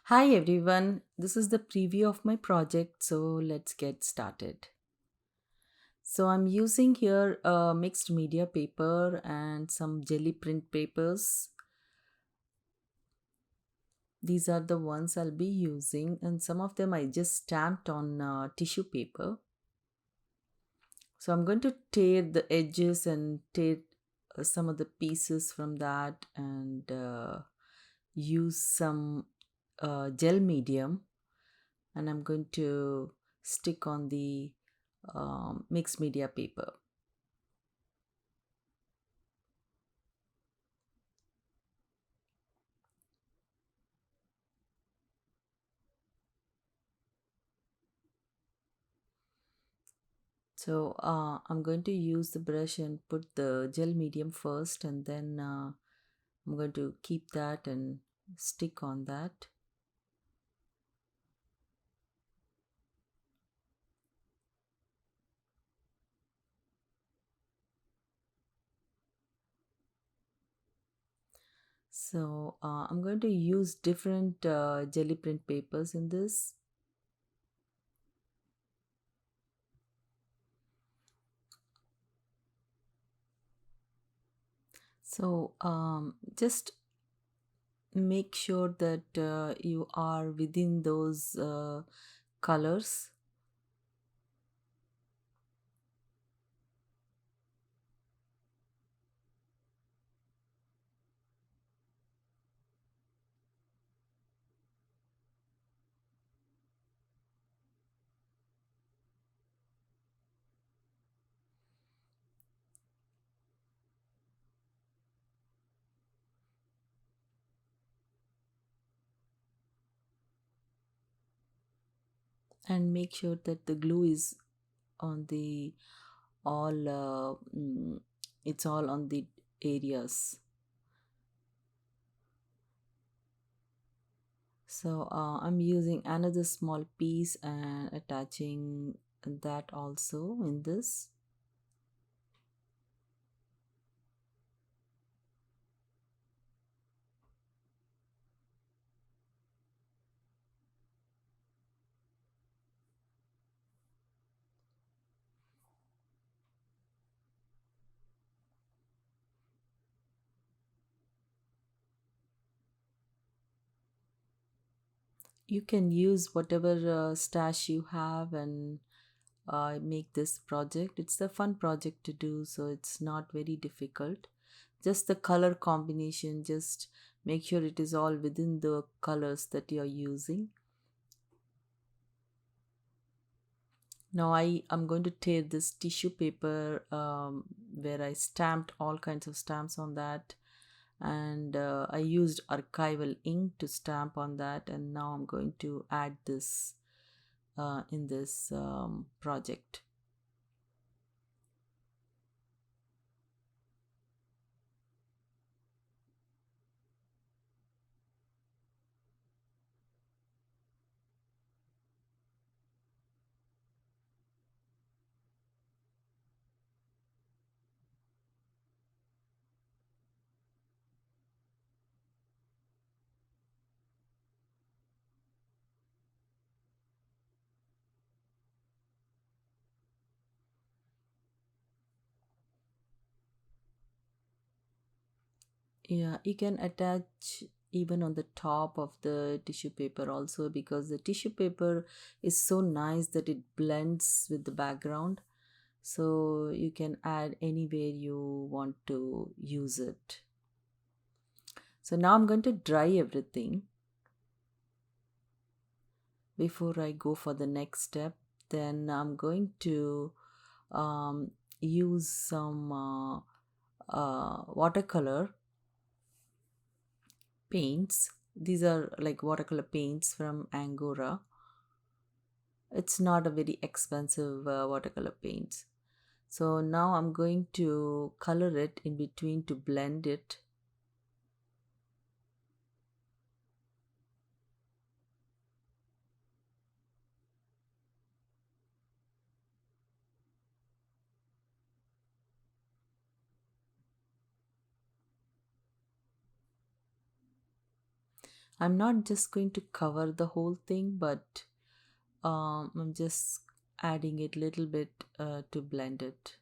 Hi everyone, this is the preview of my project, so let's get started. So I'm using here a mixed media paper and some jelly print papers. These are the ones I'll be using, and some of them I just stamped on tissue paper. So I'm going to tear the edges and tear some of the pieces from that and use some gel medium, and I'm going to stick on the mixed media paper. So I'm going to use the brush and put the gel medium first, and then I'm going to keep that and stick on that. So I'm going to use different jelly print papers in this. So just make sure that you are within those colors. And make sure that the glue is on the all it's all on the areas. So I'm using another small piece and attaching that also in this. You can use whatever stash you have and make this project. It's a fun project to do, so it's not very difficult. Just the color combination, just make sure it is all within the colors that you're using. Now I'm going to tear this tissue paper where I stamped all kinds of stamps on that, and I used archival ink to stamp on that, and now I'm going to add this in this project. Yeah, you can attach even on the top of the tissue paper also, because the tissue paper is so nice that it blends with the background. So you can add anywhere you want to use it. So now I'm going to dry everything before I go for the next step. Then I'm going to um, use some watercolor paints. These are like watercolor paints from Angora. It's not a very expensive watercolor paints. So now I'm going to color it in between to blend it. I'm not just going to cover the whole thing, but I'm just adding it little bit to blend it.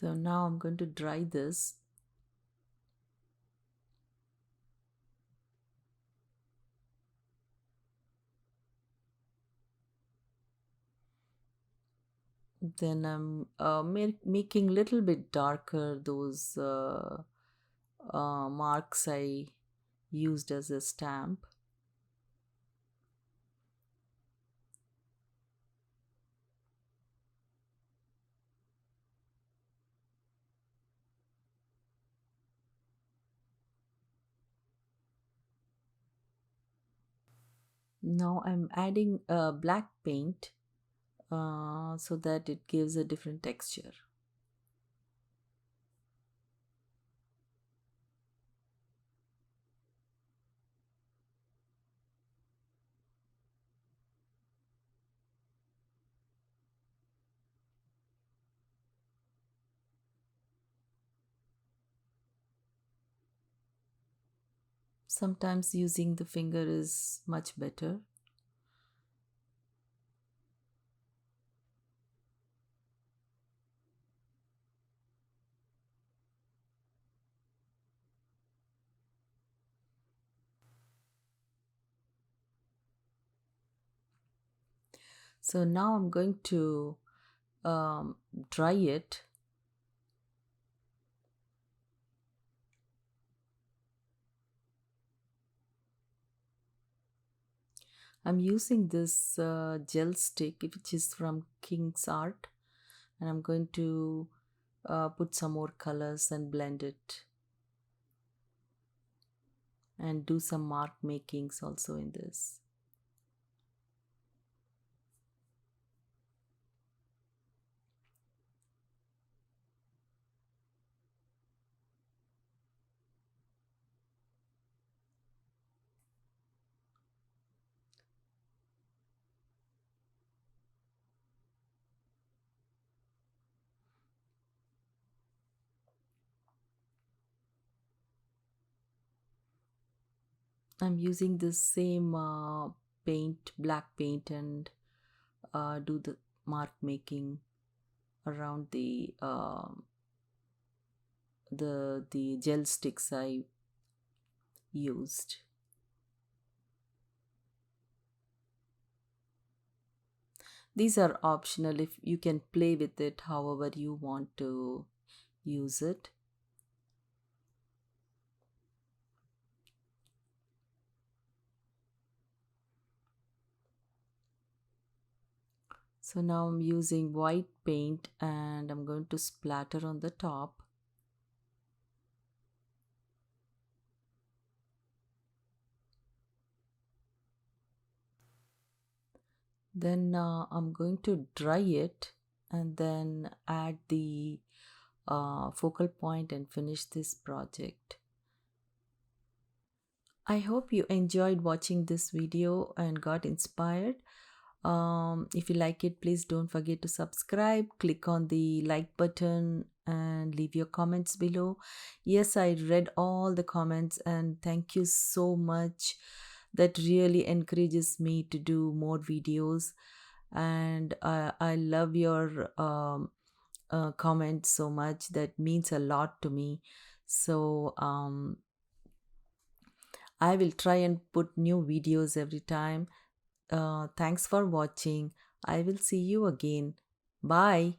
So now I'm going to dry this. Then I'm making little bit darker those marks I used as a stamp. Now I'm adding black paint so that it gives a different texture. Sometimes using the finger is much better. So now I'm going to um, dry it. I'm using this gel stick which is from King's Art, and I'm going to put some more colors and blend it and do some mark makings also in this. I'm using the same paint, black paint, and do the mark making around the gel sticks I used. These are optional, if you can play with it however you want to use it. So now I'm using white paint and I'm going to splatter on the top. Then I'm going to dry it and then add the focal point and finish this project. I hope you enjoyed watching this video and got inspired. If you like it, please don't forget to subscribe, click on the like button, and leave your comments below. Yes, I read all the comments, and thank you so much. That really encourages me to do more videos, and I love your comments so much. That means a lot to me. So, I will try and put new videos every time. Thanks for watching. I will see you again. Bye.